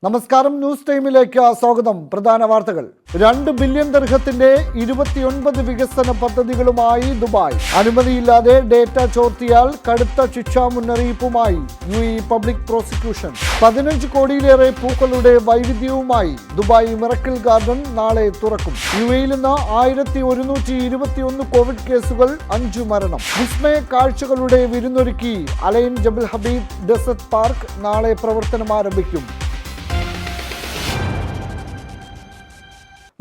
നമസ്കാരം, ന്യൂസ് ടൈമിലേക്ക് സ്വാഗതം. പ്രധാന വാർത്തകൾ. 2 ബില്യൺ ദിർഹത്തിന്റെ 29 വികസന പദ്ധതികളുമായി ദുബായ്. അനുമതിയില്ലാതെ ഡേറ്റ ചോർത്തിയാൽ കടുത്ത ശിക്ഷാ മുന്നറിയിപ്പുമായി UAE പബ്ലിക് പ്രോസിക്യൂഷൻ. 15 കോടിയിലേറെ പൂക്കളുടെ വൈവിധ്യവുമായി ദുബായ് മിറക്കിൾ ഗാർഡൻ നാളെ തുറക്കും. UAEയിൽ നിന്ന് 1121 കോവിഡ് കേസുകൾ, 5 മരണം. വിസ്മയ കാഴ്ചകളുടെ വിരുന്നൊരുക്കി അലൈൻ ജബൽ ഹബീബ് ഡെസർട്ട് പാർക്ക് നാളെ പ്രവർത്തനം ആരംഭിക്കും.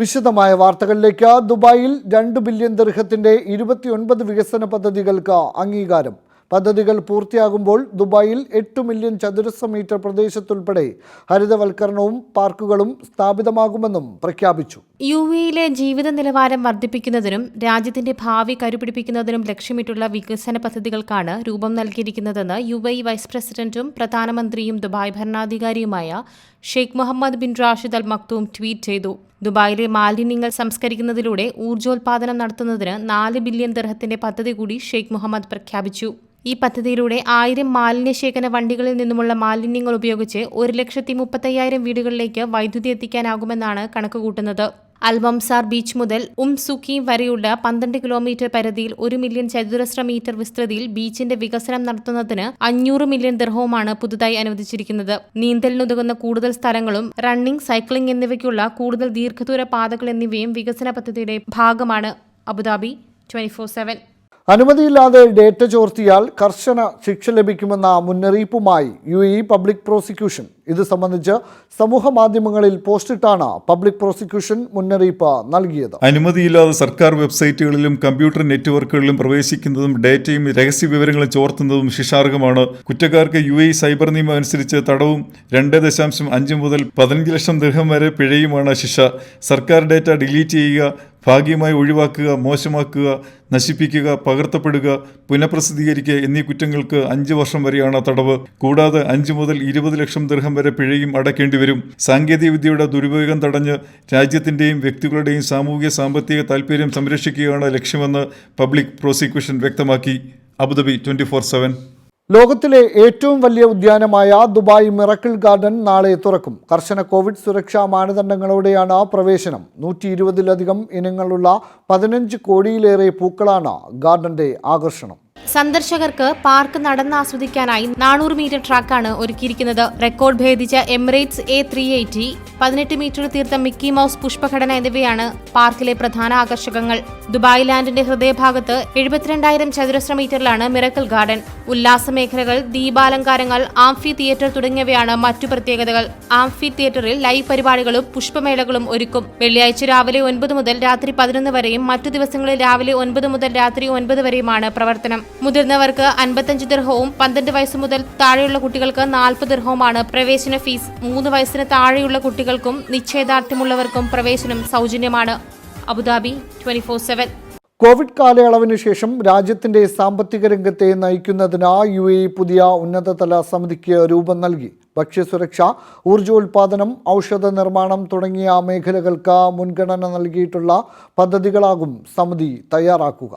വിശദമായ വാർത്തകളിലേക്ക്. ദുബായിൽ 2 ബില്യൺ ദിർഹത്തിന്റെ 29 വികസന പദ്ധതികൾക്ക് അംഗീകാരം. പദ്ധതികൾ പൂർത്തിയാകുമ്പോൾ ദുബായിൽ 8 മില്യൺ ചതുരശ്ര മീറ്റർ പ്രദേശത്തുൾപ്പെടെ ഹരിതവൽക്കരണവും പാർക്കുകളും സ്ഥാപിതമാകുമെന്നും പ്രഖ്യാപിച്ചു. UAEയിലെ ജീവിത നിലവാരം വർദ്ധിപ്പിക്കുന്നതിനും രാജ്യത്തിന്റെ ഭാവി കരുപിടിപ്പിക്കുന്നതിനും ലക്ഷ്യമിട്ടുള്ള വികസന പദ്ധതികൾക്കാണ് രൂപം നൽകിയിരിക്കുന്നതെന്ന് UAE വൈസ് പ്രസിഡന്റും പ്രധാനമന്ത്രിയും ദുബായ് ഭരണാധികാരിയുമായ Sheikh Mohammed bin Rashid Al Maktoum tweet ചെയ്തു. ദുബായിലെ മാലിന്യങ്ങൾ സംസ്കരിക്കുന്നതിലൂടെ ഊർജ്ജോൽപാദനം നടത്തുന്നതിന് 4 ബില്യൺ ദിർഹത്തിന്റെ പദ്ധതി കൂടി ഷെയ്ഖ് മുഹമ്മദ് പ്രഖ്യാപിച്ചു. ഈ പദ്ധതിയിലൂടെ 1000 മാലിന്യശേഖരണ വണ്ടികളിൽ നിന്നുമുള്ള മാലിന്യങ്ങൾ ഉപയോഗിച്ച് 1,35,000 വീടുകളിലേക്ക് വൈദ്യുതി എത്തിക്കാനാകുമെന്നാണ് കണക്കുകൂട്ടുന്നത്. അൽമംസാർ ബീച്ച് മുതൽ സുക്കി വരെയുള്ള 12 കിലോമീറ്റർ പരിധിയിൽ 1 മില്യൺ ചതുരശ്ര മീറ്റർ വിസ്തൃതിയിൽ ബീച്ചിന്റെ വികസനം നടത്തുന്നതിന് 500 മില്യൺ ദിർഹവുമാണ് പുതുതായി അനുവദിച്ചിരിക്കുന്നത്. നീന്തലിനുതകുന്ന കൂടുതൽ സ്ഥലങ്ങളും റണ്ണിംഗ്, സൈക്ലിംഗ് എന്നിവയ്ക്കുള്ള കൂടുതൽ ദീർഘദൂര പാതകൾ എന്നിവയും വികസന പദ്ധതിയുടെ ഭാഗമാണ്. അബുദാബി 24/7. അനുമതിയില്ലാതെ ഡേറ്റ ചോർത്തിയാൽ കർശന ശിക്ഷ ലഭിക്കുമെന്ന മുന്നറിയിപ്പുമായി UAE പബ്ലിക് പ്രോസിക്യൂഷൻ. ഇത് സംബന്ധിച്ച് സമൂഹ മാധ്യമങ്ങളിൽ പോസ്റ്റിട്ടാണ് പബ്ലിക് പ്രോസിക്യൂഷൻ മുന്നറിയിപ്പ് നൽകിയത്. അനുമതിയില്ലാതെ സർക്കാർ വെബ്സൈറ്റുകളിലും കമ്പ്യൂട്ടർ നെറ്റ്വർക്കുകളിലും പ്രവേശിക്കുന്നതും ഡേറ്റയും രഹസ്യ വിവരങ്ങളും ചോർത്തുന്നതും ശിക്ഷാർഹമാണ്. കുറ്റക്കാർക്ക് UAE സൈബർ നിയമം അനുസരിച്ച് തടവും 2.5 മുതൽ 15 ലക്ഷം ദിർഹം വരെ പിഴയുമാണ് ശിക്ഷ. സർക്കാർ ഡേറ്റ ഡിലീറ്റ് ചെയ്യുക, ഭാഗികമായി ഒഴിവാക്കുക, മോശമാക്കുക, നശിപ്പിക്കുക, പകർത്തപ്പെടുക, പുനഃപ്രസിദ്ധീകരിക്കുക എന്നീ കുറ്റങ്ങൾക്ക് 5 വർഷം വരെയാണ് തടവ്. കൂടാതെ 5 മുതൽ 20 ലക്ഷം ദിർഹം വരെ പിഴയും അടയ്ക്കേണ്ടി വരും. സാങ്കേതിക വിദ്യയുടെ ദുരുപയോഗം തടഞ്ഞ് രാജ്യത്തിന്റെയും വ്യക്തികളുടെയും സാമൂഹിക സാമ്പത്തിക താൽപര്യം സംരക്ഷിക്കുകയാണ് ലക്ഷ്യമെന്ന് പബ്ലിക് പ്രോസിക്യൂഷൻ വ്യക്തമാക്കി. അബുദാബി 24/7. ലോകത്തിലെ ഏറ്റവും വലിയ ഉദ്യാനമായ ദുബായ് മിറക്കിൾ ഗാർഡൻ നാളെ തുറക്കും. കർശന കോവിഡ് സുരക്ഷാ മാനദണ്ഡങ്ങളോടെയാണ് പ്രവേശനം. 120-ലധികം ഇനങ്ങളുള്ള 15 കോടിയിലേറെ പൂക്കളാണ് ഗാർഡന്റെ ആകർഷണം. സന്ദർശകർക്ക് പാർക്ക് നടന്നാസ്വദിക്കാനായി 400 മീറ്റർ ട്രാക്കാണ് ഒരുക്കിയിരിക്കുന്നത്. റെക്കോർഡ് ഭേദിച്ച എമിറേറ്റ്സ് A380, 18 മീറ്റർ തീർത്ത മിക്കി മൗസ് പുഷ്പഘടന എന്നിവയാണ് പാർക്കിലെ പ്രധാന ആകർഷകങ്ങൾ. ദുബായ് ലാൻഡിന്റെ ഹൃദയഭാഗത്ത് 72,000 ചതുരശ്ര മീറ്ററിലാണ് മിറക്കിൾ ഗാർഡൻ. ഉല്ലാസ മേഖലകൾ, ദീപാലങ്കാരങ്ങൾ, ആംഫി തിയേറ്റർ തുടങ്ങിയവയാണ് മറ്റു പ്രത്യേകതകൾ. ആംഫി തിയേറ്ററിൽ ലൈവ് പരിപാടികളും പുഷ്പമേളകളും ഒരുക്കും. വെള്ളിയാഴ്ച രാവിലെ 9 മുതൽ രാത്രി 11 വരെയും മറ്റു ദിവസങ്ങളിൽ രാവിലെ 9 മുതൽ രാത്രി 9 വരെയുമാണ് പ്രവർത്തനം. മുതിർന്നവർക്ക് 55 ദിർഹവും 12 വയസ്സ് മുതൽ താഴെയുള്ള കുട്ടികൾക്ക് 40 ദിർഹവുമാണ് പ്രവേശന ഫീസ്. 3 വയസ്സിന് താഴെയുള്ള കുട്ടികൾക്കും നിശ്ചയദാർഢ്യമുള്ളവർക്കും പ്രവേശനം സൗജന്യമാണ്. അബുദാബി 24/7. കോവിഡ് കാലയളവിന് ശേഷം രാജ്യത്തിന്റെ സാമ്പത്തിക രംഗത്തെ നയിക്കുന്നതിന് UAE പുതിയ ഉന്നതതല സമിതിക്ക് രൂപം നൽകി. ഭക്ഷ്യസുരക്ഷ, ഊർജ്ജോൽപാദനം, ഔഷധ നിർമ്മാണം തുടങ്ങിയ മേഖലകൾക്ക് മുൻഗണന നൽകിയിട്ടുള്ള പദ്ധതികളാകും സമിതി തയ്യാറാക്കുക.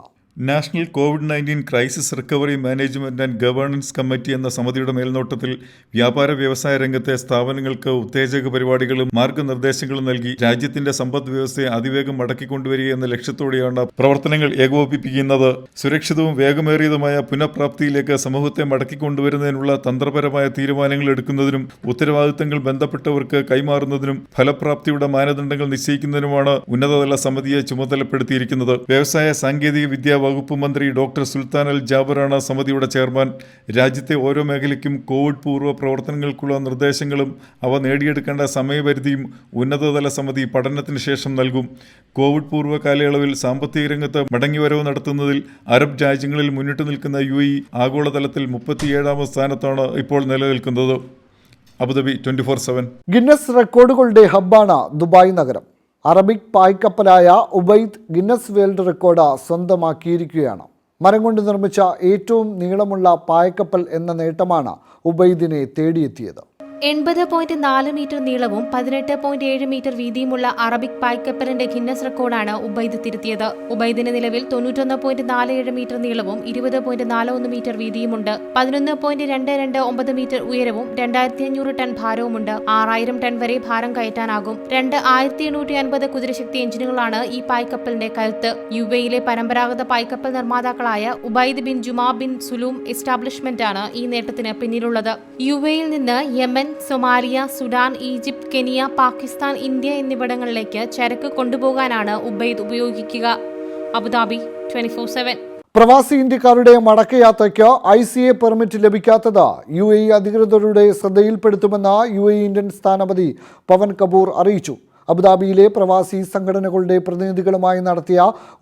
National COVID-19 crisis recovery management and governance committee എന്ന സമിതിയുടെ മേൽനോട്ടത്തിൽ വ്യാപാര വ്യവസായ രംഗത്തെ സ്ഥാപനങ്ങൾക്ക് ഉത്തേജക പരിപാടികളും മാർഗനിർദ്ദേശങ്ങളും നൽകി രാജ്യത്തിന്റെ സമ്പദ് വ്യവസ്ഥയെ അതിവേഗം മടക്കിക്കൊണ്ടുവരിക എന്ന ലക്ഷ്യത്തോടെയാണ് പ്രവർത്തനങ്ങൾ ഏകോപിപ്പിക്കുന്നത്. സുരക്ഷിതവും വേഗമേറിയതുമായ പുനഃപ്രാപ്തിയിലേക്ക് സമൂഹത്തെ മടക്കിക്കൊണ്ടുവരുന്നതിനുള്ള തന്ത്രപരമായ തീരുമാനങ്ങൾ എടുക്കുന്നതിനും ഉത്തരവാദിത്തങ്ങൾ ബന്ധപ്പെട്ടവർക്ക് കൈമാറുന്നതിനും ഫലപ്രാപ്തിയുടെ മാനദണ്ഡങ്ങൾ നിശ്ചയിക്കുന്നതിനുമാണ് ഉന്നതതല സമിതിയെ ചുമതലപ്പെടുത്തിയിരിക്കുന്നത്. വ്യവസായ സാങ്കേതിക വിദ്യ വകുപ്പ് മന്ത്രി ഡോക്ടർ സുൽത്താൻ അൽ ജാബറാണ് സമിതിയുടെ ചെയർമാൻ. രാജ്യത്തെ ഓരോ മേഖലയ്ക്കും കോവിഡ് പൂർവ്വ പ്രവർത്തനങ്ങൾക്കുള്ള നിർദ്ദേശങ്ങളും അവ നേടിയെടുക്കേണ്ട സമയപരിധിയും ഉന്നതതല സമിതി പഠനത്തിന് ശേഷം നൽകും. കോവിഡ് പൂർവ്വ കാലയളവിൽ സാമ്പത്തിക രംഗത്ത് മടങ്ങിവരവ് നടത്തുന്നതിൽ അറബ് രാജ്യങ്ങളിൽ മുന്നിട്ട് നിൽക്കുന്ന UAE ആഗോളതലത്തിൽ 37ാം സ്ഥാനത്താണ് ഇപ്പോൾ നിലനിൽക്കുന്നത്. അബുദാബി 24/7. ഗിന്നസ് റെക്കോർഡുകളുടെ ഹബ്ബാണ് ദുബായ് നഗരം. അറബിക് പായ്ക്കപ്പലായ ഉബൈദ് ഗിന്നസ് വേൾഡ് റെക്കോർഡ് സ്വന്തമാക്കിയിരിക്കുകയാണ്. മരം കൊണ്ട് നിർമ്മിച്ച ഏറ്റവും നീളമുള്ള പായ്ക്കപ്പൽ എന്ന നേട്ടമാണ് ഉബൈദിനെ തേടിയെത്തിയത്. 80.4 മീറ്റർ നീളവും 18.7 മീറ്റർ വീതിയുമുള്ള അറബിക് പായ്ക്കപ്പലിന്റെ ഗിന്നസ് റെക്കോർഡാണ് ഉബൈദ് തിരുത്തിയത്. ഉബൈദിന് നിലവിൽ 91.47 മീറ്റർ നീളവും 20.41 മീറ്റർ വീതിയുമുണ്ട്. 11.229 മീറ്റർ ഉയരവും 2500 ടൺ ഭാരവുമുണ്ട്. 6000 ടൺ വരെ ഭാരം കയറ്റാനാകും. 1850 കുതിരശക്തി എഞ്ചിനുകളാണ് ഈ പായ്ക്കപ്പലിന്റെ കരുത്ത്. യുഎയിലെ പരമ്പരാഗത പായ്ക്കപ്പൽ നിർമ്മാതാക്കളായ ഉബൈദ് ബിൻ ജുമാ ബിൻ സുലൂം എസ്റ്റാബ്ലിഷ്മെന്റാണ് ഈ നേട്ടത്തിന് പിന്നിലുള്ളത്. യുഎയിൽ നിന്ന് Yemen, Somalia, Sudan, Egypt, Kenya, Pakistan, India എന്നിവിടങ്ങളിലേക്ക് ചരക്ക് കൊണ്ടുപോകാനാണ് ഉബൈദ് ഉപയോഗിക്കുക. അബുദാബി 24/7. പ്രവാസി ഇന്ത്യക്കാരുടെ മടക്കയാത്രയ്ക്ക് ICA പെർമിറ്റ് ലഭിക്കാത്തത് UAE അധികൃതരുടെ ശ്രദ്ധയിൽപ്പെടുത്തുമെന്ന് UAE ഇന്ത്യൻ സ്ഥാനപതി പവൻ കപൂർ അറിയിച്ചു. അബുദാബിയിലെ പ്രവാസി സംഘടനകളുടെ പ്രതിനിധികളുമായി നടത്തിയ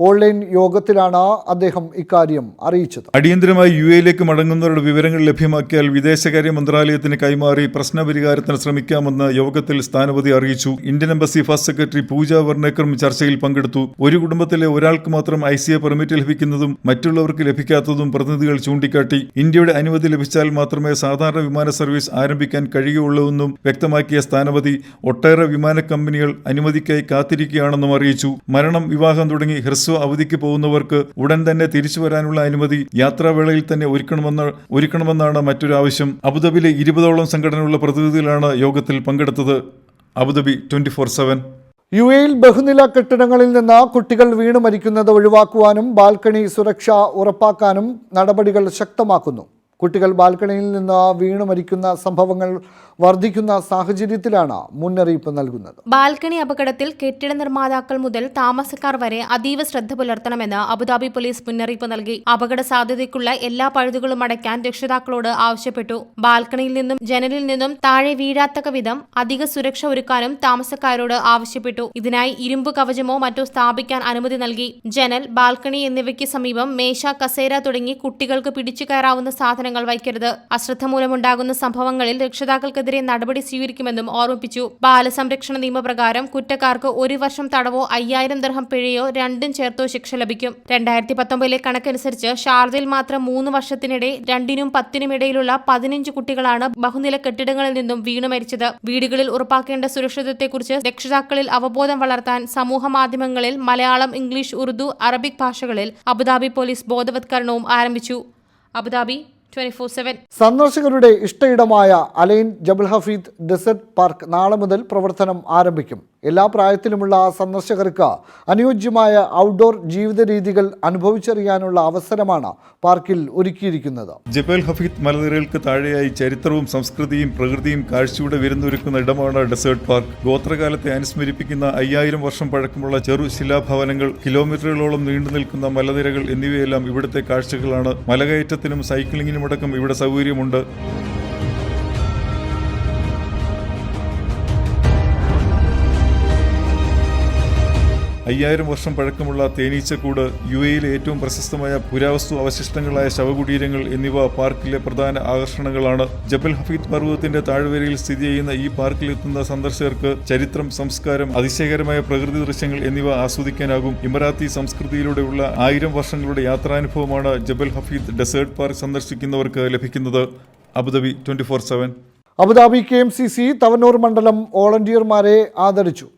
ഓൺലൈൻ യോഗത്തിലാണ് അദ്ദേഹം ഇക്കാര്യം അറിയിച്ചത്. അടിയന്തരമായി UAE മടങ്ങുന്നവരുടെ വിവരങ്ങൾ ലഭ്യമാക്കിയാൽ വിദേശകാര്യ മന്ത്രാലയത്തിന് കൈമാറി പ്രശ്നപരിഹാരത്തിന് ശ്രമിക്കാമെന്ന് യോഗത്തിൽ സ്ഥാനപതി അറിയിച്ചു. ഇന്ത്യൻ എംബസി ഫസ്റ്റ് സെക്രട്ടറി പൂജ വർണേക്കറും ചർച്ചയിൽ പങ്കെടുത്തു. ഒരു കുടുംബത്തിലെ ഒരാൾക്ക് മാത്രം ICA പെർമിറ്റ് ലഭിക്കുന്നതും മറ്റുള്ളവർക്ക് ലഭിക്കാത്തതും പ്രതിനിധികൾ ചൂണ്ടിക്കാട്ടി. ഇന്ത്യയുടെ അനുമതി ലഭിച്ചാൽ മാത്രമേ സാധാരണ വിമാന സർവീസ് ആരംഭിക്കാൻ കഴിയുകയുള്ളൂവെന്നും വ്യക്തമാക്കിയ സ്ഥാനപതി ഒട്ടേറെ വിമാന കമ്പനികൾ അനുമതിക്കായി കാത്തിരിക്കുകയാണെന്നും അറിയിച്ചു. മരണം, വിവാഹം തുടങ്ങി ഹ്രസ്വ അവധിക്ക് പോകുന്നവർക്ക് ഉടൻ തന്നെ തിരിച്ചു വരാനുള്ള അനുമതി യാത്രാവേളയിൽ തന്നെ ഒരുക്കണമെന്നാണ് മറ്റൊരു ആവശ്യം. അബുദാബിയിലെ 20ഓളം സംഘടനയുള്ള പ്രതിനിധികളാണ് യോഗത്തിൽ പങ്കെടുത്തത്. അബുദാബി 24/7. UAE ബഹുനില കെട്ടിടങ്ങളിൽ നിന്ന് കുട്ടികൾ വീണ് മരിക്കുന്നത് ഒഴിവാക്കുവാനും ബാൽക്കണി സുരക്ഷ ഉറപ്പാക്കാനും നടപടികൾ ശക്തമാക്കുന്നു. കുട്ടികൾ ബാൽക്കണിയിൽ നിന്ന് വീണു മരിക്കുന്ന സംഭവങ്ങൾ വർദ്ധിക്കുന്ന സാഹചര്യത്തിലാണ് മുന്നറിയിപ്പ് നൽകുന്നത്. ബാൽക്കണി അപകടത്തിൽ കെട്ടിട നിർമ്മാതാക്കൾ മുതൽ താമസക്കാർ വരെ അതീവ ശ്രദ്ധ പുലർത്തണമെന്ന് അബുദാബി പോലീസ് മുന്നറിയിപ്പ് നൽകി. അപകട സാധ്യതയ്ക്കുള്ള എല്ലാ പഴുതുകളും അടയ്ക്കാൻ രക്ഷിതാക്കളോട് ആവശ്യപ്പെട്ടു. ബാൽക്കണിയിൽ നിന്നും ജനലിൽ നിന്നും താഴെ വീഴാത്തക്ക വിധം അധിക സുരക്ഷ ഒരുക്കാനും താമസക്കാരോട് ആവശ്യപ്പെട്ടു. ഇതിനായി ഇരുമ്പ് കവചമോ മറ്റോ സ്ഥാപിക്കാൻ അനുമതി നൽകി. ജനൽ, ബാൽക്കണി എന്നിവയ്ക്ക് സമീപം മേശ, കസേര തുടങ്ങി കുട്ടികൾക്ക് പിടിച്ചു കയറാവുന്ന സാധനങ്ങൾ വയ്ക്കരുത്. അശ്രദ്ധ മൂലമുണ്ടാകുന്ന സംഭവങ്ങളിൽ രക്ഷിതാക്കൾക്കെതിരെ നടപടി സ്വീകരിക്കുമെന്നും ഓർമ്മിപ്പിച്ചു. ബാലസംരക്ഷണ നിയമപ്രകാരം കുറ്റക്കാർക്ക് 1 വർഷം തടവോ 5000 ദിർഹം പിഴയോ രണ്ടും ചേർത്തോ ശിക്ഷ ലഭിക്കും. 2019 കണക്കനുസരിച്ച് ഷാർജയിൽ മാത്രം 3 വർഷത്തിനിടെ 2നും 10നും ഇടയിലുള്ള 15 കുട്ടികളാണ് ബഹുനില കെട്ടിടങ്ങളിൽ നിന്നും വീണു മരിച്ചത്. വീടുകളിൽ ഉറപ്പാക്കേണ്ട സുരക്ഷിതത്വത്തെക്കുറിച്ച് രക്ഷിതാക്കളിൽ അവബോധം വളർത്താൻ സമൂഹ മാധ്യമങ്ങളിൽ മലയാളം, ഇംഗ്ലീഷ്, ഉറുദു, അറബിക് ഭാഷകളിൽ അബുദാബി പോലീസ് ബോധവത്കരണവും ആരംഭിച്ചു. അബുദാബി 24/7. സന്ദർശകരുടെ ഇഷ്ടയിടമായ അലൈൻ ജബൽ ഹഫീദ് ഡെസേർട്ട് പാർക്ക് നാളെ മുതൽ പ്രവർത്തനം ആരംഭിക്കും. എല്ലാ പ്രായത്തിലുമുള്ള സന്ദർശകർക്ക് അനുയോജ്യമായ ഔട്ട്ഡോർ ജീവിത രീതികൾ അനുഭവിച്ചറിയാനുള്ള അവസരമാണ് പാർക്കിൽ ഒരുക്കിയിരിക്കുന്നത്. ജബൽ ഹഫീദ് മലനിരകൾക്ക് താഴെയായി ചരിത്രവും സംസ്കൃതിയും പ്രകൃതിയും കാഴ്ചയുടെ വിരുന്നൊരുക്കുന്ന ഇടമാണ് ഡെസേർട്ട് പാർക്ക്. ഗോത്രകാലത്തെ അനുസ്മരിപ്പിക്കുന്ന 5000 വർഷം പഴക്കമുള്ള ചെറു ശിലാഭവനങ്ങൾ, കിലോമീറ്ററുകളോളം നീണ്ടു നിൽക്കുന്ന മലനിരകൾ എന്നിവയെല്ലാം ഇവിടുത്തെ കാഴ്ചകളാണ്. മലകയറ്റത്തിനും സൈക്ലിങ്ങിനുമടക്കം ഇവിടെ സൗകര്യമുണ്ട്. വർഷം പഴക്കമുള്ള തേനീച്ചക്കൂട്, UAEയിലെ ഏറ്റവും പ്രശസ്തമായ പുരാവസ്തു അവശിഷ്ടങ്ങളായ ശവകുടീരങ്ങൾ എന്നിവ പാർക്കിലെ പ്രധാന ആകർഷണങ്ങളാണ്. ജബൽ ഹഫീദ് പർവ്വതത്തിന്റെ താഴ്വരയിൽ സ്ഥിതി ചെയ്യുന്ന ഈ പാർക്കിലെത്തുന്ന സന്ദർശകർക്ക് ചരിത്രം, സംസ്കാരം, അതിശയകരമായ പ്രകൃതി ദൃശ്യങ്ങൾ എന്നിവ ആസ്വദിക്കാനാകും. ഇമറാത്തി സംസ്കൃതിയിലൂടെയുള്ള 1000 വർഷങ്ങളുടെ യാത്രാനുഭവമാണ് ജബൽ ഹഫീദ് ഡെസേർട്ട് പാർക്ക് സന്ദർശിക്കുന്നവർക്ക് ലഭിക്കുന്നത്. അബുദാബി 24/7. അബുദാബി KMCC തവനൂർ മണ്ഡലം വോളണ്ടിയർമാരെ ആദരിച്ചു.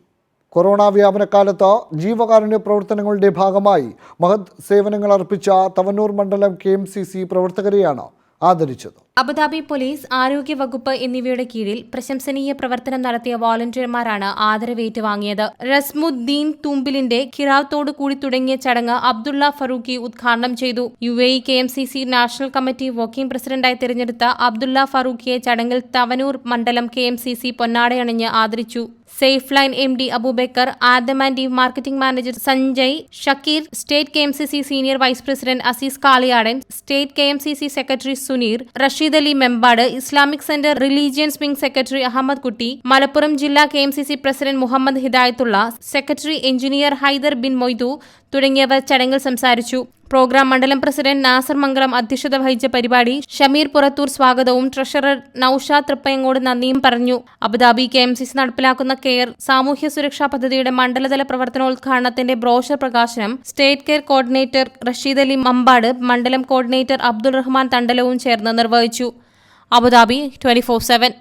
കൊറോണ വ്യാപനകാലത്ത് ജീവകാരുണ്യ പ്രവർത്തനങ്ങളുടെ ഭാഗമായി മഹത് സേവനങ്ങൾ അർപ്പിച്ച തവനൂർ മണ്ഡലം KMCC പ്രവർത്തകരെയാണ് ആദരിച്ചത്. അബുദാബി പോലീസ്, ആരോഗ്യ വകുപ്പ് എന്നിവയുടെ കീഴിൽ പ്രശംസനീയ പ്രവർത്തനം നടത്തിയ വോളണ്ടിയർമാരാണ് ആദരവ് ഏറ്റുവാങ്ങിയത്. റസ്മുദ്ദീൻ തൂമ്പിലിന്റെ ഖിറാവത്തോടു കൂടി തുടങ്ങിയ ചടങ്ങ് അബ്ദുള്ള ഫറൂഖി ഉദ്ഘാടനം ചെയ്തു. UAE KMCC national committee working പ്രസിഡന്റായി തിരഞ്ഞെടുത്ത അബ്ദുള്ള ഫറൂഖിയെ ചടങ്ങിൽ തവനൂർ മണ്ഡലം KMCC പൊന്നാടയണിഞ്ഞ് ആദരിച്ചു. Safe line MD Abubacker, Adam and Eve marketing manager Sanjay Shakeer, state KMCC senior vice president Azeez Kaliyadan, state KMCC secretary Suneer, Rasheed Ali Membad, Islamic centre religions wing secretary Ahmed Kutty, Malappuram ജില്ലാ KMCC president Muhammad Hidayathulla, secretary engineer Haider bin Moidu തുടങ്ങിയവർ ചടങ്ങിൽ സംസാരിച്ചു. പ്രോഗ്രാം മണ്ഡലം പ്രസിഡന്റ് നാസർ മംഗളം അധ്യക്ഷത വഹിച്ച പരിപാടി ഷമീർ പുറത്തൂർ സ്വാഗതവും ട്രഷറർ നൌഷാദ് തൃപ്പയങ്ങോട് നന്ദിയും പറഞ്ഞു. അബുദാബി KMCC നടപ്പിലാക്കുന്ന കെയർ സാമൂഹ്യ സുരക്ഷാ പദ്ധതിയുടെ മണ്ഡലതല പ്രവർത്തനോദ്ഘാടനത്തിന്റെ ബ്രോഷർ പ്രകാശനം state care coordinator Rasheed Ali Mampad, മണ്ഡലം കോർഡിനേറ്റർ അബ്ദുൾ റഹ്മാൻ തണ്ടലവും ചേർന്ന് നിർവഹിച്ചു. അബുദാബി 24/7.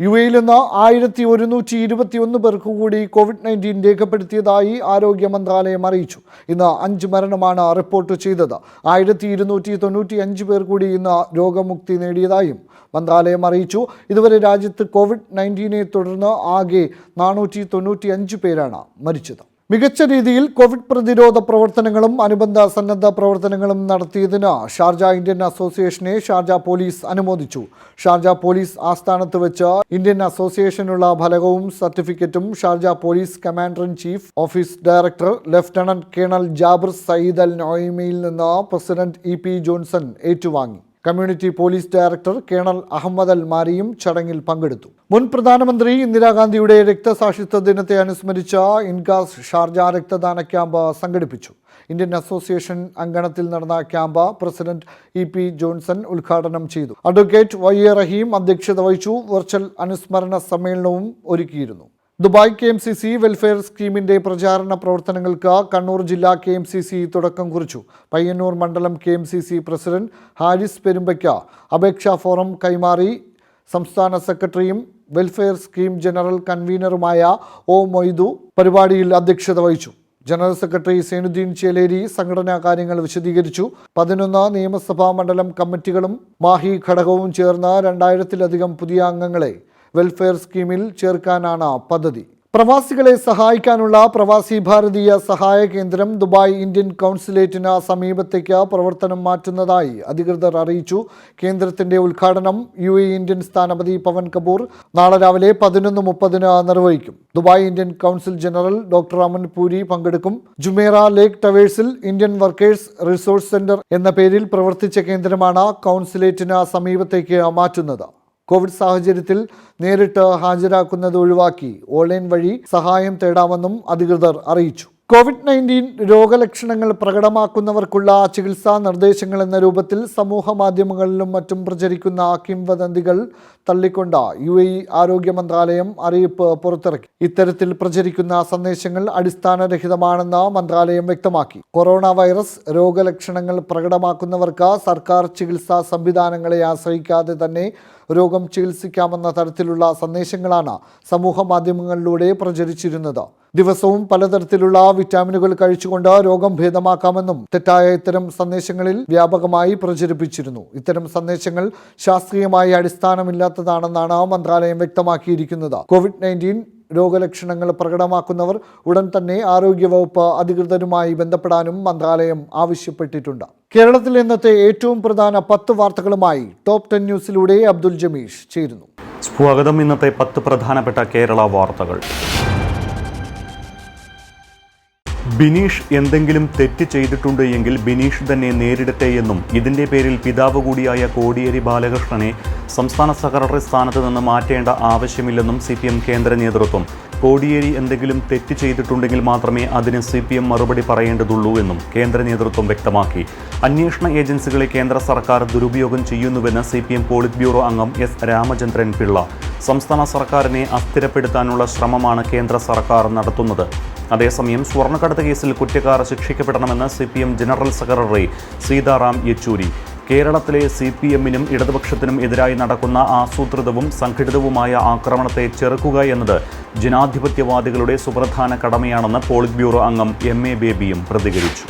UAE-ൽ നിന്ന് 1121 പേർക്ക് കൂടി COVID-19 രേഖപ്പെടുത്തിയതായി ആരോഗ്യ മന്ത്രാലയം അറിയിച്ചു. ഇന്ന് 5 മരണമാണ് റിപ്പോർട്ട് ചെയ്തത്. 1295 പേർ കൂടി ഇന്ന് രോഗമുക്തി നേടിയതായും മന്ത്രാലയം അറിയിച്ചു. ഇതുവരെ രാജ്യത്ത് COVID-19 തുടർന്ന് ആകെ 495 പേരാണ് മരിച്ചത്. മികച്ച രീതിയിൽ കോവിഡ് പ്രതിരോധ പ്രവർത്തനങ്ങളും അനുബന്ധ സന്നദ്ധ പ്രവർത്തനങ്ങളും നടത്തിയതിന് ഷാർജ ഇന്ത്യൻ അസോസിയേഷനെ ഷാർജ പോലീസ് അനുമോദിച്ചു. ഷാർജ പോലീസ് ആസ്ഥാനത്ത് വെച്ച് ഇന്ത്യൻ അസോസിയേഷനുള്ള ഫലകവും സർട്ടിഫിക്കറ്റും Sharjah police commander in chief office director lieutenant colonel Jabir Saeed Al നൊയ്മിയിൽ നിന്ന് പ്രസിഡന്റ് EP ജോൺസൺ ഏറ്റുവാങ്ങി. Community police director colonel Ahmed Al മാരിയും ചടങ്ങിൽ പങ്കെടുത്തു. മുൻ പ്രധാനമന്ത്രി ഇന്ദിരാഗാന്ധിയുടെ രക്തസാക്ഷിത്വ ദിനത്തെ അനുസ്മരിച്ച് ഇൻഗാസ് ഷാർജ രക്തദാന ക്യാമ്പ് സംഘടിപ്പിച്ചു. ഇന്ത്യൻ അസോസിയേഷൻ അങ്കണത്തിൽ നടന്ന ക്യാമ്പ് പ്രസിഡന്റ് EP ജോൺസൺ ഉദ്ഘാടനം ചെയ്തു. അഡ്വക്കേറ്റ് YA റഹീം അധ്യക്ഷത വഹിച്ചു. വെർച്വൽ അനുസ്മരണ സമ്മേളനവും ഒരുക്കിയിരുന്നു. ദുബായ് KMCC വെൽഫെയർ സ്കീമിന്റെ പ്രചാരണ പ്രവർത്തനങ്ങൾക്ക് കണ്ണൂർ ജില്ലാ KMCC തുടക്കം കുറിച്ചു. പയ്യന്നൂർ മണ്ഡലം KMCC പ്രസിഡന്റ് ഹാരിസ് പെരുമ്പയ്ക്ക അപേക്ഷാ ഫോറം കൈമാറി. സംസ്ഥാന സെക്രട്ടറിയും വെൽഫെയർ സ്കീം ജനറൽ കൺവീനറുമായ O മൊയ്തു പരിപാടിയിൽ അധ്യക്ഷത വഹിച്ചു. ജനറൽ സെക്രട്ടറി സൈനുദ്ദീൻ ചേലേരി സംഘടനാ കാര്യങ്ങൾ വിശദീകരിച്ചു. 11 നിയമസഭാ മണ്ഡലം കമ്മിറ്റികളും മാഹി ഘടകവും ചേർന്ന് 2000-ലധികം പുതിയ അംഗങ്ങളെ വെൽഫെയർ സ്കീമിൽ ചേർക്കാനാണ് പദ്ധതി. പ്രവാസികളെ സഹായിക്കാനുള്ള പ്രവാസി ഭാരതീയ സഹായ കേന്ദ്രം ദുബായ് ഇന്ത്യൻ കൗൺസിലേറ്റിന് സമീപത്തേക്ക് പ്രവർത്തനം മാറ്റുന്നതായി അധികൃതർ അറിയിച്ചു. കേന്ദ്രത്തിന്റെ ഉദ്ഘാടനം UAE ഇന്ത്യൻ സ്ഥാനപതി പവൻ കപൂർ നാളെ രാവിലെ 11:30 നിർവഹിക്കും. Dubai Indian council general doctor Aman puri പങ്കെടുക്കും. ജുമേറ ലേക്ക് ടവേഴ്സിൽ ഇന്ത്യൻ വർക്കേഴ്സ് റിസോഴ്സ് സെന്റർ എന്ന പേരിൽ പ്രവർത്തിച്ച കേന്ദ്രമാണ് കൗൺസിലേറ്റിന് സമീപത്തേക്ക് മാറ്റുന്നത്. കോവിഡ് സാഹചര്യത്തിൽ നേരിട്ട് ഹാജരാക്കുന്നത് ഒഴിവാക്കി ഓൺലൈൻ വഴി സഹായം തേടാമെന്നും അധികൃതർ അറിയിച്ചു. COVID-19 രോഗലക്ഷണങ്ങൾ പ്രകടമാക്കുന്നവർക്കുള്ള ചികിത്സാ നിർദ്ദേശങ്ങൾ എന്ന രൂപത്തിൽ സമൂഹ മാധ്യമങ്ങളിലും മറ്റും പ്രചരിക്കുന്ന കിംവദന്തികൾ തള്ളിക്കൊണ്ട് UAE ആരോഗ്യ മന്ത്രാലയം അറിയിപ്പ് പുറത്തിറക്കി. ഇത്തരത്തിൽ പ്രചരിക്കുന്ന സന്ദേശങ്ങൾ അടിസ്ഥാനരഹിതമാണെന്ന് മന്ത്രാലയം വ്യക്തമാക്കി. കൊറോണ വൈറസ് രോഗലക്ഷണങ്ങൾ പ്രകടമാക്കുന്നവർക്ക് സർക്കാർ ചികിത്സാ സംവിധാനങ്ങളെ ആശ്രയിക്കാതെ തന്നെ രോഗം ചികിത്സിക്കാമെന്ന തരത്തിലുള്ള സന്ദേശങ്ങളാണ് സമൂഹ മാധ്യമങ്ങളിലൂടെ പ്രചരിച്ചിരുന്നത്. ദിവസവും പലതരത്തിലുള്ള വിറ്റാമിനുകൾ കഴിച്ചുകൊണ്ട് രോഗം ഭേദമാക്കാമെന്നും തെറ്റായ ഇത്തരം സന്ദേശങ്ങളിൽ വ്യാപകമായി പ്രചരിപ്പിച്ചിരുന്നു. ഇത്തരം സന്ദേശങ്ങൾ ശാസ്ത്രീയമായി അടിസ്ഥാനമില്ലാത്തതാണെന്നാണ് മന്ത്രാലയം വ്യക്തമാക്കിയിരിക്കുന്നത്. COVID-19 രോഗലക്ഷണങ്ങൾ പ്രകടമാക്കുന്നവർ ഉടൻ തന്നെ ആരോഗ്യവകുപ്പ് അധികൃതരുമായി ബന്ധപ്പെടാനും മന്ത്രാലയം ആവശ്യപ്പെട്ടിട്ടുണ്ട്. കേരളത്തിൽ ഇന്നത്തെ ഏറ്റവും പ്രധാന 10 വാർത്തകളുമായി ടോപ്പ് 10 ന്യൂസിലൂടെ അബ്ദുൽ ജമീഷ് ചേരുന്നു. സ്വാഗതം. ഇന്നത്തെ 10 പ്രധാനപ്പെട്ട കേരള വാർത്തകൾ. ബിനീഷ് എന്തെങ്കിലും തെറ്റ് ചെയ്തിട്ടുണ്ട് എങ്കിൽ ബിനീഷ് തന്നെ നേരിടട്ടെ എന്നും ഇതിന്റെ പേരിൽ പിതാവ് കൂടിയായ കോടിയേരി ബാലകൃഷ്ണനെ സംസ്ഥാന സെക്രട്ടറി സ്ഥാനത്ത് നിന്ന് മാറ്റേണ്ട ആവശ്യമില്ലെന്നും CPM കേന്ദ്ര നേതൃത്വം. കോടിയേരി എന്തെങ്കിലും തെറ്റ് ചെയ്തിട്ടുണ്ടെങ്കിൽ മാത്രമേ അതിന് CPM മറുപടി പറയേണ്ടതുള്ളൂ എന്നും കേന്ദ്ര നേതൃത്വം വ്യക്തമാക്കി. അന്വേഷണ ഏജൻസികളെ കേന്ദ്ര സർക്കാർ ദുരുപയോഗം ചെയ്യുന്നുവെന്ന് CPM പോളിറ്റ് ബ്യൂറോ അംഗം S രാമചന്ദ്രൻ പിള്ള. സംസ്ഥാന സർക്കാരിനെ അസ്ഥിരപ്പെടുത്താനുള്ള ശ്രമമാണ് കേന്ദ്ര സർക്കാർ നടത്തുന്നത്. അതേസമയം സ്വർണ്ണക്കടത്ത് കേസിൽ കുറ്റക്കാർ ശിക്ഷിക്കപ്പെടണമെന്ന് CPM general secretary Sitaram Yechury. കേരളത്തിലെ CPM-നും ഇടതുപക്ഷത്തിനും എതിരായി നടക്കുന്ന ആസൂത്രിതവും സംഘടിതവുമായ ആക്രമണത്തെ ചെറുക്കുക എന്നത് ജനാധിപത്യവാദികളുടെ സുപ്രധാന കടമയാണെന്ന് പോളിറ്റ് ബ്യൂറോ അംഗം MA ബേബിയും പ്രതികരിച്ചു.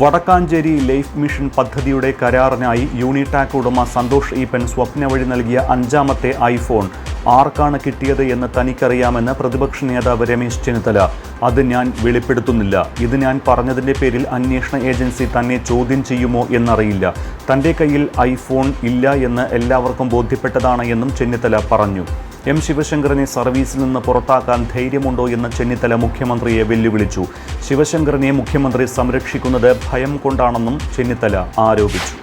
വടക്കാഞ്ചേരി ലൈഫ് മിഷൻ പദ്ധതിയുടെ കരാറിനായി യൂണിടാക് ഉടമ സന്തോഷ് ഈപ്പൻ സ്വപ്ന വഴി നൽകിയ 5ാമത്തെ iPhone ആർക്കാണ് കിട്ടിയത് എന്ന് തനിക്കറിയാമെന്ന് പ്രതിപക്ഷ നേതാവ് രമേശ് ചെന്നിത്തല. അത് ഞാൻ വെളിപ്പെടുത്തുന്നില്ല. ഇത് ഞാൻ പറഞ്ഞതിൻ്റെ പേരിൽ അന്വേഷണ ഏജൻസി തന്നെ ചോദ്യം ചെയ്യുമോ എന്നറിയില്ല. തൻ്റെ കയ്യിൽ iPhone ഇല്ല എന്ന് എല്ലാവർക്കും ബോധ്യപ്പെട്ടതാണ് എന്നും ചെന്നിത്തല പറഞ്ഞു. M ശിവശങ്കറിനെ സർവീസിൽ നിന്ന് പുറത്താക്കാൻ ധൈര്യമുണ്ടോ എന്ന് ചെന്നിത്തല മുഖ്യമന്ത്രിയെ വെല്ലുവിളിച്ചു. ശിവശങ്കറിനെ മുഖ്യമന്ത്രി സംരക്ഷിക്കുന്നത് ഭയം കൊണ്ടാണെന്നും ചെന്നിത്തല ആരോപിച്ചു.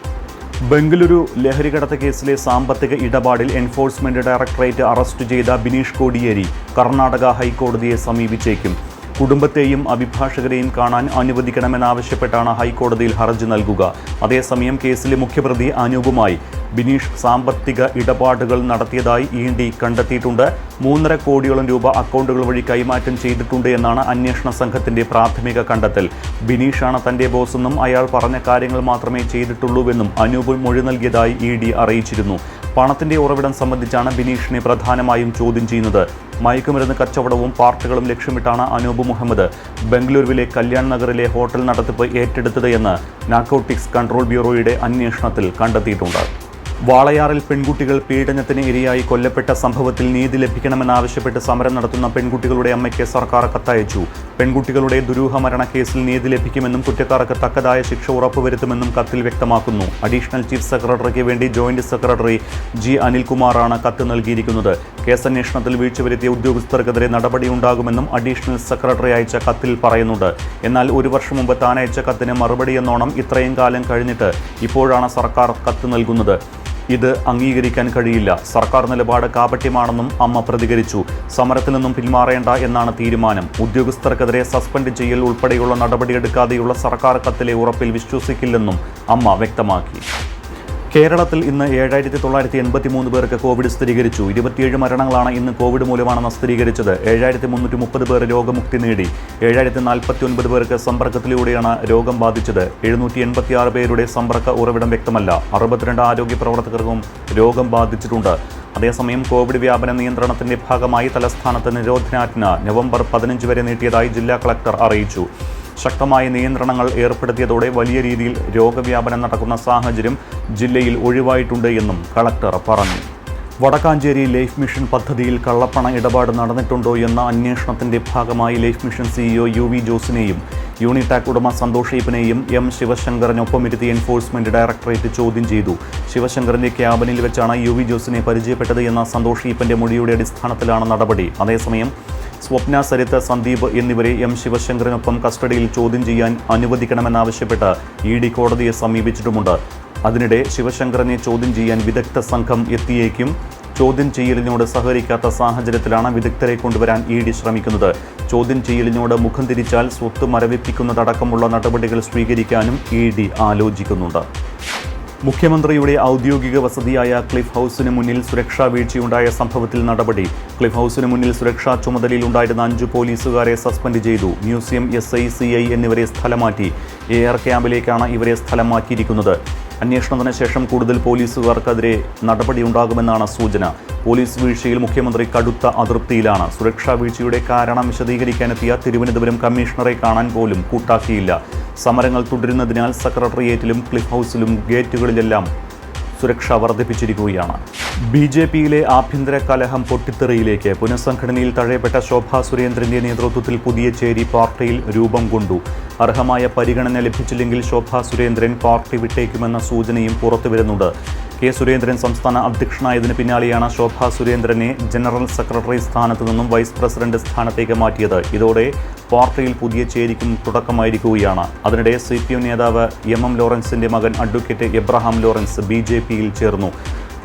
ബംഗളൂരു ലഹരികടത്ത് കേസിലെ സാമ്പത്തിക ഇടപാടിൽ എൻഫോഴ്സ്മെന്റ് ഡയറക്ടറേറ്റ് അറസ്റ്റ് ചെയ്ത ബിനീഷ് കോടിയേരി കർണാടക ഹൈക്കോടതിയെ സമീപിച്ചേക്കും. കുടുംബത്തെയും അഭിഭാഷകരെയും കാണാൻ അനുവദിക്കണമെന്നാവശ്യപ്പെട്ടാണ് ഹൈക്കോടതിയിൽ ഹർജി നൽകുക. അതേസമയം കേസിലെ മുഖ്യപ്രതി അനൂപുമായി ബിനീഷ് സാമ്പത്തിക ഇടപാടുകൾ നടത്തിയതായി ED കണ്ടെത്തിയിട്ടുണ്ട്. 3.5 കോടിയോളം രൂപ അക്കൗണ്ടുകൾ വഴി കൈമാറ്റം ചെയ്തിട്ടുണ്ട് എന്നാണ് അന്വേഷണ സംഘത്തിന്റെ പ്രാഥമിക കണ്ടെത്തൽ. ബിനീഷാണ് തന്റെ ബോസെന്നും അയാൾ പറഞ്ഞ കാര്യങ്ങൾ മാത്രമേ ചെയ്തിട്ടുള്ളൂവെന്നും അനൂപ് മൊഴി നൽകിയതായി ED അറിയിച്ചിരുന്നു. പണത്തിന്റെ ഉറവിടം സംബന്ധിച്ചാണ് ബിനീഷിനെ പ്രധാനമായും ചോദ്യം ചെയ്യുന്നത്. മയക്കുമരുന്ന് കച്ചവടവും പാർട്ടികളും ലക്ഷ്യമിട്ടാണ് അനൂപ് മുഹമ്മദ് ബംഗളൂരുവിലെ കല്യാൺ നഗറിലെ ഹോട്ടൽ നടത്തിപ്പ് ഏറ്റെടുത്തത് എന്ന് നാർക്കോട്ടിക്സ് കൺട്രോൾ ബ്യൂറോയുടെ അന്വേഷണത്തിൽ കണ്ടെത്തിയിട്ടുണ്ട്. വാളയാറിൽ പെൺകുട്ടികൾ പീഡനത്തിന് ഇരയായി കൊല്ലപ്പെട്ട സംഭവത്തിൽ നീതി ലഭിക്കണമെന്നാവശ്യപ്പെട്ട് സമരം നടത്തുന്ന പെൺകുട്ടികളുടെ അമ്മയ്ക്ക് സർക്കാർ കത്തയച്ചു. പെൺകുട്ടികളുടെ ദുരൂഹ മരണക്കേസിൽ നീതി ലഭിക്കുമെന്നും കുറ്റക്കാർക്ക് തക്കതായ ശിക്ഷ ഉറപ്പുവരുത്തുമെന്നും കത്തിൽ വ്യക്തമാക്കുന്നു. അഡീഷണൽ ചീഫ് സെക്രട്ടറിക്ക് വേണ്ടി ജോയിന്റ് സെക്രട്ടറി ജി അനിൽകുമാറാണ് കത്ത് നൽകിയിരിക്കുന്നത്. കേസന്വേഷണത്തിൽ വീഴ്ച വരുത്തിയ ഉദ്യോഗസ്ഥർക്കെതിരെ നടപടിയുണ്ടാകുമെന്നും അഡീഷണൽ സെക്രട്ടറി അയച്ച കത്തിൽ പറയുന്നുണ്ട്. എന്നാൽ ഒരു വർഷം മുമ്പ് താൻ അയച്ച കത്തിന് മറുപടി എന്നോണം ഇത്രയും കാലം കഴിഞ്ഞിട്ട് ഇപ്പോഴാണ് സർക്കാർ കത്ത് നൽകുന്നത്. ഇത് അംഗീകരിക്കാൻ കഴിയില്ല. സർക്കാർ നിലപാട് കാപട്യമാണെന്നും അമ്മ പ്രതികരിച്ചു. സമരത്തിൽ നിന്നും പിന്മാറേണ്ട എന്നാണ് തീരുമാനം. ഉദ്യോഗസ്ഥർക്കെതിരെ സസ്പെൻഡ് ചെയ്യൽ ഉൾപ്പെടെയുള്ള നടപടിയെടുക്കാതെയുള്ള സർക്കാർ കത്തിലെ ഉറപ്പിൽ വിശ്വസിക്കില്ലെന്നും അമ്മ വ്യക്തമാക്കി. കേരളത്തിൽ ഇന്ന് 7,983 പേർക്ക് കോവിഡ് സ്ഥിരീകരിച്ചു. 27 മരണങ്ങളാണ് ഇന്ന് കോവിഡ് മൂലമാണെന്ന് സ്ഥിരീകരിച്ചത്. 7,330 പേർ രോഗമുക്തി നേടി. 7,049 പേർക്ക് സമ്പർക്കത്തിലൂടെയാണ് രോഗം ബാധിച്ചത്. 786 പേരുടെ സമ്പർക്ക ഉറവിടം വ്യക്തമല്ല. 62 ആരോഗ്യ പ്രവർത്തകർക്കും രോഗം ബാധിച്ചിട്ടുണ്ട്. അതേസമയം കോവിഡ് വ്യാപന നിയന്ത്രണത്തിന്റെ ഭാഗമായി തലസ്ഥാനത്ത് നിരോധനാജ്ഞ നവംബർ 15 വരെ നീട്ടിയതായി ജില്ലാ കളക്ടർ അറിയിച്ചു. ശക്തമായ നിയന്ത്രണങ്ങൾ ഏർപ്പെടുത്തിയതോടെ വലിയ രീതിയിൽ രോഗവ്യാപനം നടക്കുന്ന സാഹചര്യം ജില്ലയിൽ ഒഴിവായിട്ടുണ്ട് എന്നും കളക്ടർ പറഞ്ഞു. വടക്കാഞ്ചേരി ലൈഫ് മിഷൻ പദ്ധതിയിൽ കള്ളപ്പണ ഇടപാട് നടന്നിട്ടുണ്ടോ എന്ന അന്വേഷണത്തിന്റെ ഭാഗമായി ലൈഫ് മിഷൻ സിഇഒ UV ജോസിനെയും യൂണിടാക് ഉടമ സന്തോഷ് ഈപ്പനെയും M ശിവശങ്കറിനൊപ്പമിരുത്തി എൻഫോഴ്സ്മെന്റ് ഡയറക്ടറേറ്റ് ചോദ്യം ചെയ്തു. ശിവശങ്കറിന്റെ ക്യാബിനിൽ വെച്ചാണ് UV ജോസിനെ പരിചയപ്പെട്ടത് എന്ന സന്തോഷ് ഈപ്പന്റെ മൊഴിയുടെ അടിസ്ഥാനത്തിലാണ് നടപടി. അതേസമയം സ്വപ്ന, സരിത്ത്, സന്ദീപ് എന്നിവരെ M ശിവശങ്കറിനൊപ്പം കസ്റ്റഡിയിൽ ചോദ്യം ചെയ്യാൻ അനുവദിക്കണമെന്നാവശ്യപ്പെട്ട് ED കോടതിയെ സമീപിച്ചിട്ടുമുണ്ട്. അതിനിടെ ശിവശങ്കറിനെ ചോദ്യം ചെയ്യാൻ വിദഗ്ധ സംഘം എത്തിയേക്കും. ചോദ്യം ചെയ്യലിനോട് സഹകരിക്കാത്ത സാഹചര്യത്തിലാണ് വിദഗ്ധരെ കൊണ്ടുവരാൻ ED ശ്രമിക്കുന്നത്. ചോദ്യം ചെയ്യലിനോട് മുഖം തിരിച്ചാൽ സ്വത്ത് മരവിപ്പിക്കുന്നതടക്കമുള്ള നടപടികൾ സ്വീകരിക്കാനും ED ആലോചിക്കുന്നുണ്ട്. മുഖ്യമന്ത്രിയുടെ ഔദ്യോഗിക വസതിയായ ക്ലിഫ് ഹൗസിന് മുന്നിൽ സുരക്ഷാ വീഴ്ചയുണ്ടായ സംഭവത്തിൽ നടപടി. ക്ലിഫ് ഹൗസിന് മുന്നിൽ സുരക്ഷാ ചുമതലയിലുണ്ടായിരുന്ന 5 പോലീസുകാരെ സസ്പെൻഡ് ചെയ്തു. മ്യൂസിയം SI, CI എന്നിവരെ സ്ഥലം മാറ്റി. AR ക്യാമ്പിലേക്കാണ് ഇവരെ സ്ഥലം മാറ്റിയിരിക്കുന്നത്. അന്വേഷണത്തിന് ശേഷം കൂടുതൽ പോലീസുകാർക്കെതിരെ നടപടിയുണ്ടാകുമെന്നാണ് സൂചന. പോലീസ് വീഴ്ചയിൽ മുഖ്യമന്ത്രി കടുത്ത അതൃപ്തിയിലാണ്. സുരക്ഷാ വീഴ്ചയുടെ കാരണം വിശദീകരിക്കാനെത്തിയ തിരുവനന്തപുരം കമ്മീഷണറെ കാണാൻ പോലും കൂട്ടാക്കിയില്ല. സമരങ്ങൾ തുടരുന്നതിനാൽ സെക്രട്ടേറിയറ്റിലും ക്ലിഫ് ഹൗസിലും ഗേറ്റുകളിലെല്ലാം സുരക്ഷ വർദ്ധിപ്പിച്ചിരിക്കുകയാണ്. BJPയിലെ ആഭ്യന്തര കലഹം പൊട്ടിത്തെറിയിലേക്ക്. പുനഃസംഘടനയിൽ തഴയപ്പെട്ട ശോഭാ സുരേന്ദ്രന്റെ നേതൃത്വത്തിൽ പുതിയ ചേരി പാർട്ടിയിൽ രൂപം കൊണ്ടു. അർഹമായ പരിഗണന ലഭിച്ചില്ലെങ്കിൽ ശോഭാ സുരേന്ദ്രൻ പാർട്ടി വിട്ടേക്കുമെന്ന സൂചനയും പുറത്തുവരുന്നുണ്ട്. K. സുരേന്ദ്രൻ സംസ്ഥാന അധ്യക്ഷനായതിനു പിന്നാലെയാണ് ശോഭാ സുരേന്ദ്രനെ ജനറൽ സെക്രട്ടറി സ്ഥാനത്തു നിന്നും വൈസ് പ്രസിഡന്റ് സ്ഥാനത്തേക്ക് മാറ്റിയത്. ഇതോടെ പാർട്ടിയിൽ പുതിയ ചേരിക്കും തുടക്കമായിരിക്കുകയാണ്. അതിനിടെ CPM നേതാവ് MM ലോറൻസിന്റെ മകൻ അഡ്വക്കേറ്റ് എബ്രഹാം ലോറൻസ് BJPയിൽ ചേർന്നു.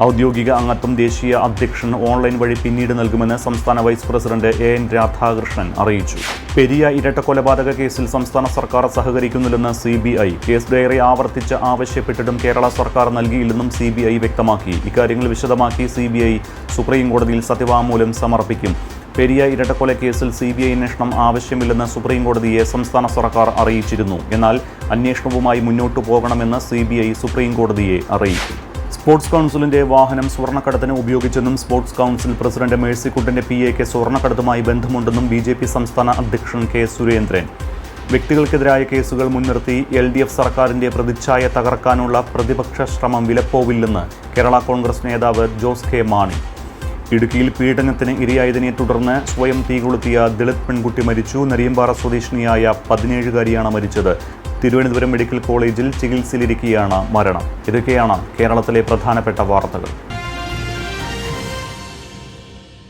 ഔദ്യോഗിക അംഗത്വം ദേശീയ അധ്യക്ഷൻ ഓൺലൈൻ വഴി പിന്നീട് നൽകുമെന്ന് സംസ്ഥാന വൈസ് പ്രസിഡന്റ് AN രാധാകൃഷ്ണൻ അറിയിച്ചു. പെരിയ ഇരട്ട കൊലപാതക കേസിൽ സംസ്ഥാന സർക്കാർ സഹകരിക്കുന്നില്ലെന്ന് CBI. കേസ് ഡയറി ആവർത്തിച്ച് ആവശ്യപ്പെട്ടിട്ടും കേരള സർക്കാർ നൽകിയില്ലെന്നും CBI വ്യക്തമാക്കി. ഇക്കാര്യങ്ങൾ വിശദമാക്കി CBI സുപ്രീം കോടതിയിൽ സത്യവാങ്മൂലം സമർപ്പിക്കും. പെരിയ ഇരട്ടക്കൊല കേസിൽ CBI അന്വേഷണം ആവശ്യമില്ലെന്ന് സുപ്രീം കോടതിയെ സംസ്ഥാന സർക്കാർ അറിയിച്ചിരുന്നു. എന്നാൽ അന്വേഷണവുമായി മുന്നോട്ടു പോകണമെന്ന് CBI സുപ്രീം കോടതിയെ അറിയിക്കും. സ്പോർട്സ് കൗൺസിലിന്റെ വാഹനം സ്വർണ്ണക്കടത്തിന് ഉപയോഗിച്ചെന്നും സ്പോർട്സ് കൗൺസിൽ പ്രസിഡന്റ് മേഴ്സിക്കുട്ടിന്റെ PAക്ക് സ്വർണ്ണക്കടത്തുമായി ബന്ധമുണ്ടെന്നും BJP സംസ്ഥാന അധ്യക്ഷൻ K. സുരേന്ദ്രൻ. വ്യക്തികൾക്കെതിരായ കേസുകൾ മുൻനിർത്തി LDF സർക്കാരിന്റെ പ്രതിച്ഛായ തകർക്കാനുള്ള പ്രതിപക്ഷ ശ്രമം വിലപ്പോവില്ലെന്ന് കേരള കോൺഗ്രസ് നേതാവ് ജോസ് K. മാണി. ഇടുക്കിയിൽ പീഡനത്തിന് ഇരയായതിനെ തുടർന്ന് സ്വയം തീകൊളുത്തിയ ദളിത് പെൺകുട്ടി മരിച്ചു. നരിയമ്പാറ സ്വദേശിനിയായ 17-കാരിയാണ് മരിച്ചത്. തിരുവനന്തപുരം മെഡിക്കൽ കോളേജിൽ ചികിത്സയിലിരിക്കെയാണ് മരണം. ഇതൊക്കെയാണ് കേരളത്തിലെ പ്രധാനപ്പെട്ട വാർത്തകൾ.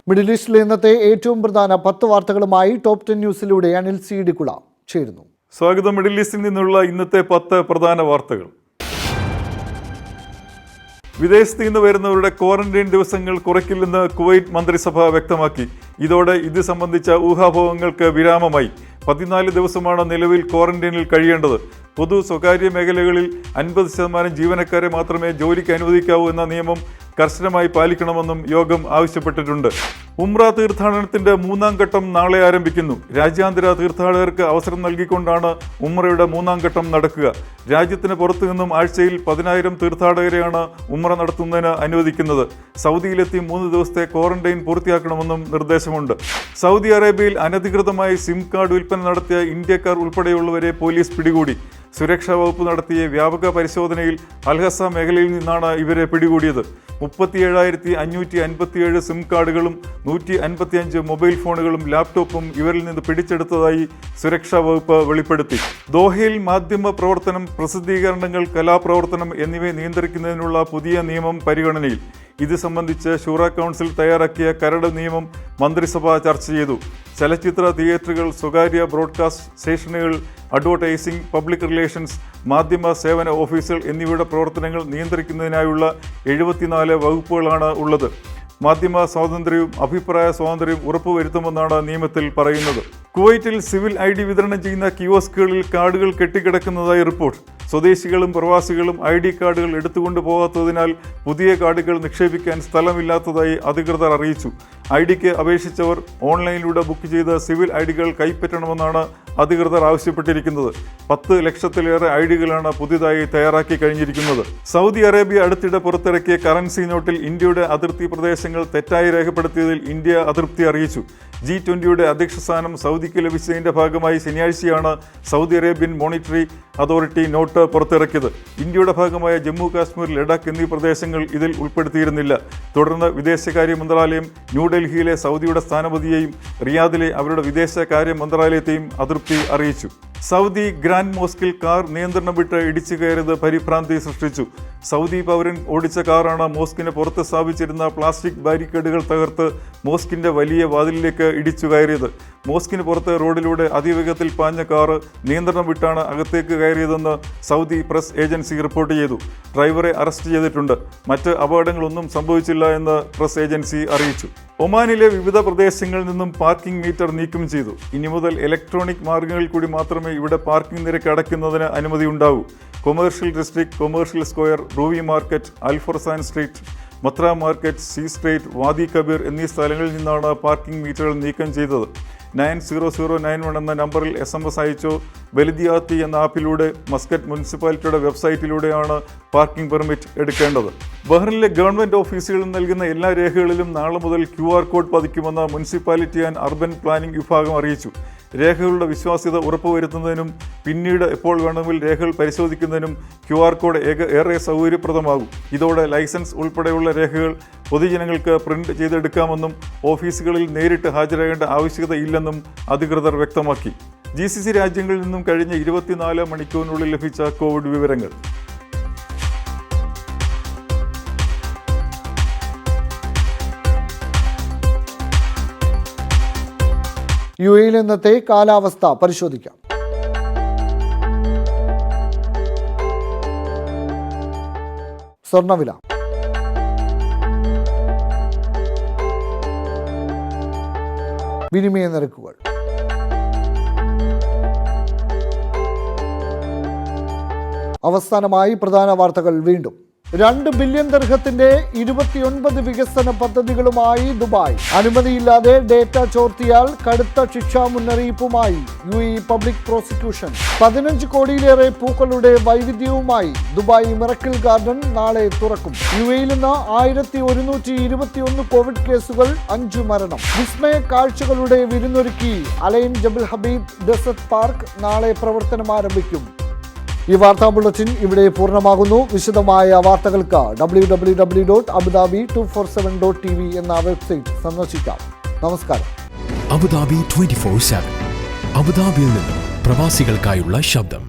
മിഡിൽ ഈസ്റ്റിലെ ഇന്നത്തെ ഏറ്റവും പ്രധാന 10 വാർത്തകളുമായി ടോപ്പ് 10 ന്യൂസിലൂടെ അനിൽ CD കുള ചേരുന്നു. സ്വാഗതം. മിഡിൽ ഈസ്റ്റിൽ നിന്നുള്ള ഇന്നത്തെ 10 പ്രധാന വാർത്തകൾ. വിദേശത്ത് നിന്ന് വരുന്നവരുടെ ക്വാറന്റൈൻ ദിവസങ്ങൾ കുറയ്ക്കില്ലെന്ന് കുവൈറ്റ് മന്ത്രിസഭ വ്യക്തമാക്കി. ഇതോടെ ഇത് സംബന്ധിച്ച ഊഹാപോഹങ്ങൾക്ക് വിരാമമായി. 14 ദിവസമാണ് നിലവിൽ ക്വാറന്റൈനിൽ കഴിയേണ്ടത്. പൊതു സ്വകാര്യ മേഖലകളിൽ 50% ജീവനക്കാരെ മാത്രമേ ജോലിക്ക് അനുവദിക്കാവൂ എന്ന നിയമം കർശനമായി പാലിക്കണമെന്നും യോഗം ആവശ്യപ്പെട്ടിട്ടുണ്ട്. ഉംറ തീർത്ഥാടനത്തിന്റെ 3ാം ഘട്ടം നാളെ ആരംഭിക്കുന്നു. രാജ്യാന്തര തീർത്ഥാടകർക്ക് അവസരം നൽകിക്കൊണ്ടാണ് ഉംറയുടെ 3ാം ഘട്ടം നടക്കുക. രാജ്യത്തിന് പുറത്തു നിന്നും ആഴ്ചയിൽ 10,000 തീർത്ഥാടകരെയാണ് ഉംറ നടത്തുന്നതിന് അനുവദിക്കുന്നത്. സൗദിയിലെത്തി 3 ദിവസത്തെ ക്വാറന്റൈൻ പൂർത്തിയാക്കണമെന്നും നിർദ്ദേശമുണ്ട്. സൗദി അറേബ്യയിൽ അനധികൃതമായി സിം കാർഡ് വിൽപ്പന നടത്തിയ ഇന്ത്യക്കാർ ഉൾപ്പെടെയുള്ളവരെ പോലീസ് പിടികൂടി. സുരക്ഷാ വകുപ്പ് നടത്തിയ വ്യാപക പരിശോധനയിൽ അൽഹസ മേഖലയിൽ നിന്നാണ് ഇവരെ പിടികൂടിയത്. 37,557 സിം കാർഡുകളും 155 മൊബൈൽ ഫോണുകളും ലാപ്ടോപ്പും ഇവരിൽ നിന്ന് പിടിച്ചെടുത്തതായി സുരക്ഷാ വകുപ്പ് വെളിപ്പെടുത്തി. ദോഹയിൽ മാധ്യമ പ്രവർത്തനം, പ്രസിദ്ധീകരണങ്ങൾ, കലാപ്രവർത്തനം എന്നിവയെ നിയന്ത്രിക്കുന്നതിനുള്ള പുതിയ നിയമം പരിഗണനയിൽ. ഇത് സംബന്ധിച്ച് ഷൂറ കൗൺസിൽ തയ്യാറാക്കിയ കരട് നിയമം മന്ത്രിസഭ ചർച്ച ചെയ്തു. ചലച്ചിത്ര തിയേറ്ററുകൾ, സ്വകാര്യ ബ്രോഡ്കാസ്റ്റ് സ്റ്റേഷനുകൾ, അഡ്വർടൈസിംഗ്, പബ്ലിക് റിലേഷൻസ്, മാധ്യമ സേവന ഓഫീസുകൾ എന്നിവയുടെ പ്രവർത്തനങ്ങൾ നിയന്ത്രിക്കുന്നതിനായുള്ള 74 വകുപ്പുകളാണ് ഉള്ളത്. മാധ്യമ സ്വാതന്ത്ര്യവും അഭിപ്രായ സ്വാതന്ത്ര്യവും ഉറപ്പുവരുത്തുമെന്നാണ് നിയമത്തിൽ പറയുന്നത്. കുവൈറ്റിൽ സിവിൽ ID വിതരണം ചെയ്യുന്ന കിയോസ്കുകളിൽ കാർഡുകൾ കെട്ടിക്കിടക്കുന്നതായി റിപ്പോർട്ട്. സ്വദേശികളും പ്രവാസികളും ID കാർഡുകൾ എടുത്തുകൊണ്ട് പോകാത്തതിനാൽ പുതിയ കാർഡുകൾ നിക്ഷേപിക്കാൻ സ്ഥലമില്ലാത്തതായി അധികൃതർ അറിയിച്ചു. IDക്ക് അപേക്ഷിച്ചവർ ഓൺലൈനിലൂടെ ബുക്ക് ചെയ്ത സിവിൽ IDകൾ കൈപ്പറ്റണമെന്നാണ് അധികൃതർ ആവശ്യപ്പെട്ടിരിക്കുന്നത്. 10 ലക്ഷത്തിലേറെ IDകളാണ് പുതിയതായി തയ്യാറാക്കി കഴിഞ്ഞിരിക്കുന്നത്. സൗദി അറേബ്യ അടുത്തിടെ പുറത്തിറക്കിയ കറൻസി നോട്ടിൽ ഇന്ത്യയുടെ അതിർത്തി പ്രദേശങ്ങൾ തെറ്റായി രേഖപ്പെടുത്തിയതിൽ ഇന്ത്യ അതൃപ്തി അറിയിച്ചു. G20യുടെ അധ്യക്ഷ സ്ഥാനം സൗദിക്ക് ലഭിച്ചതിൻ്റെ ഭാഗമായി ശനിയാഴ്ചയാണ് Saudi Arabian monetary authority note പുറത്തിറക്കിയത്. ഇന്ത്യയുടെ ഭാഗമായ ജമ്മു കാശ്മീർ, ലഡാക്ക് എന്നീ പ്രദേശങ്ങൾ ഇതിൽ ഉൾപ്പെടുത്തിയിരുന്നില്ല. തുടർന്ന് വിദേശകാര്യ മന്ത്രാലയം ന്യൂഡൽഹിയിലെ സൗദിയുടെ സ്ഥാനപതിയെയും റിയാദിലെ അവരുടെ വിദേശകാര്യ മന്ത്രാലയത്തെയും അതൃപ്തി അറിയിച്ചു. സൗദി ഗ്രാൻഡ് മോസ്കിൽ കാർ നിയന്ത്രണം വിട്ട് ഇടിച്ചു കയറിയത് പരിഭ്രാന്തി സൃഷ്ടിച്ചു. സൗദി പൗരൻ ഓടിച്ച കാറാണ് മോസ്കിന് പുറത്ത് സ്ഥാപിച്ചിരുന്ന പ്ലാസ്റ്റിക് ബാരിക്കേഡുകൾ തകർത്ത് മോസ്കിന്റെ വലിയ വാതിലിലേക്ക് ഇടിച്ചു കയറിയത്. മോസ്കിന് പുറത്ത് റോഡിലൂടെ അതിവേഗത്തിൽ പാഞ്ഞ കാറ് നിയന്ത്രണം വിട്ടാണ് അകത്തേക്ക് കയറിയതെന്ന് സൗദി പ്രസ് ഏജൻസി റിപ്പോർട്ട് ചെയ്തു. ഡ്രൈവറെ അറസ്റ്റ് ചെയ്തിട്ടുണ്ട്. മറ്റ് അപകടങ്ങളൊന്നും സംഭവിച്ചില്ല എന്ന് പ്രസ് ഏജൻസി അറിയിച്ചു. ഒമാനിലെ വിവിധ പ്രദേശങ്ങളിൽ നിന്നും പാർക്കിംഗ് മീറ്റർ നീക്കം ചെയ്തു. ഇനി മുതൽ ഇലക്ട്രോണിക് മാർഗങ്ങളിൽ കൂടി മാത്രമേ ഇവിടെ പാർക്കിംഗ് നിരക്ക് അടയ്ക്കുന്നതിന് അനുമതിയുണ്ടാവൂ. Commercial district, commercial square, Ruwi market, Al Farsan street, Mutrah market, C street, Wadi Kabir എന്നീ സ്ഥലങ്ങളിൽ നിന്നാണ് പാർക്കിംഗ് മീറ്ററുകൾ നീക്കം ചെയ്തത്. 90091 എന്ന നമ്പറിൽ SMS അയച്ചോ ബലിദിയാത്തി എന്ന ആപ്പിലൂടെ മസ്കറ്റ് മുനിസിപ്പാലിറ്റിയുടെ വെബ്സൈറ്റിലൂടെയാണ് പാർക്കിംഗ് പെർമിറ്റ് എടുക്കേണ്ടത്. ബഹ്റിനിലെ ഗവൺമെൻറ് ഓഫീസുകളിൽ നൽകുന്ന എല്ലാ രേഖകളിലും നാളെ മുതൽ QR കോഡ് പതിക്കുമെന്ന് മുനിസിപ്പാലിറ്റി ആൻഡ് അർബൻ പ്ലാനിംഗ് വിഭാഗം അറിയിച്ചു. രേഖകളുടെ വിശ്വാസ്യത ഉറപ്പുവരുത്തുന്നതിനും പിന്നീട് എപ്പോൾ വേണമെങ്കിൽ രേഖകൾ പരിശോധിക്കുന്നതിനും QR കോഡ് ഏറെ സൗകര്യപ്രദമാകും. ഇതോടെ ലൈസൻസ് ഉൾപ്പെടെയുള്ള രേഖകൾ പൊതുജനങ്ങൾക്ക് പ്രിന്റ് ചെയ്തെടുക്കാമെന്നും ഓഫീസുകളിൽ നേരിട്ട് ഹാജരാകേണ്ട ആവശ്യകത ഇല്ലെന്നും അധികൃതർ വ്യക്തമാക്കി. GCC രാജ്യങ്ങളിൽ നിന്നും കഴിഞ്ഞ 24 മണിക്കൂറിനുള്ളിൽ ലഭിച്ച കോവിഡ് വിവരങ്ങൾ. UAE-യിൽ ഇന്നത്തെ കാലാവസ്ഥ പരിശോധിക്കാം. സ്വർണ്ണവില. വിനിമയ നിരക്കുകൾ. അവസാനമായി പ്രധാന വാർത്തകൾ വീണ്ടും. 2 ബില്യൺ ദിർഹത്തിന്റെ 29 വികസന പദ്ധതികളുമായി ദുബായ്. അനുമതിയില്ലാതെ ഡേറ്റ ചോർത്തിയാൽ കടുത്ത ശിക്ഷാ മുന്നറിയിപ്പുമായി UAE പബ്ലിക് പ്രോസിക്യൂഷൻ. 15 കോടിയിലേറെ പൂക്കളുടെ വൈവിധ്യവുമായി ദുബായ് മിറക്കിൾ ഗാർഡൻ നാളെ തുറക്കും. UAE-യിൽ നിന്ന് 1121 കോവിഡ് കേസുകൾ, 5 മരണം. വിസ്മയ കാഴ്ചകളുടെ വിരുന്നൊരുക്കി അലൈൻ ജബൽ ഹബീബ് ഡെസർട്ട് പാർക്ക് നാളെ പ്രവർത്തനം ആരംഭിക്കും. ഈ വാർത്താ ബുള്ളറ്റിൻ ഇവിടെ പൂർണ്ണമാകുന്നു. വിശദമായ വാർത്തകൾക്ക് www.abudabi247.tv എന്ന വെബ്സൈറ്റ് സന്ദർശിക്കാം. നമസ്കാരം. അബുദാബി 24/7 അബുദാബിയിൽ നിന്നും പ്രവാസികൾക്കായുള്ള ശബ്ദം.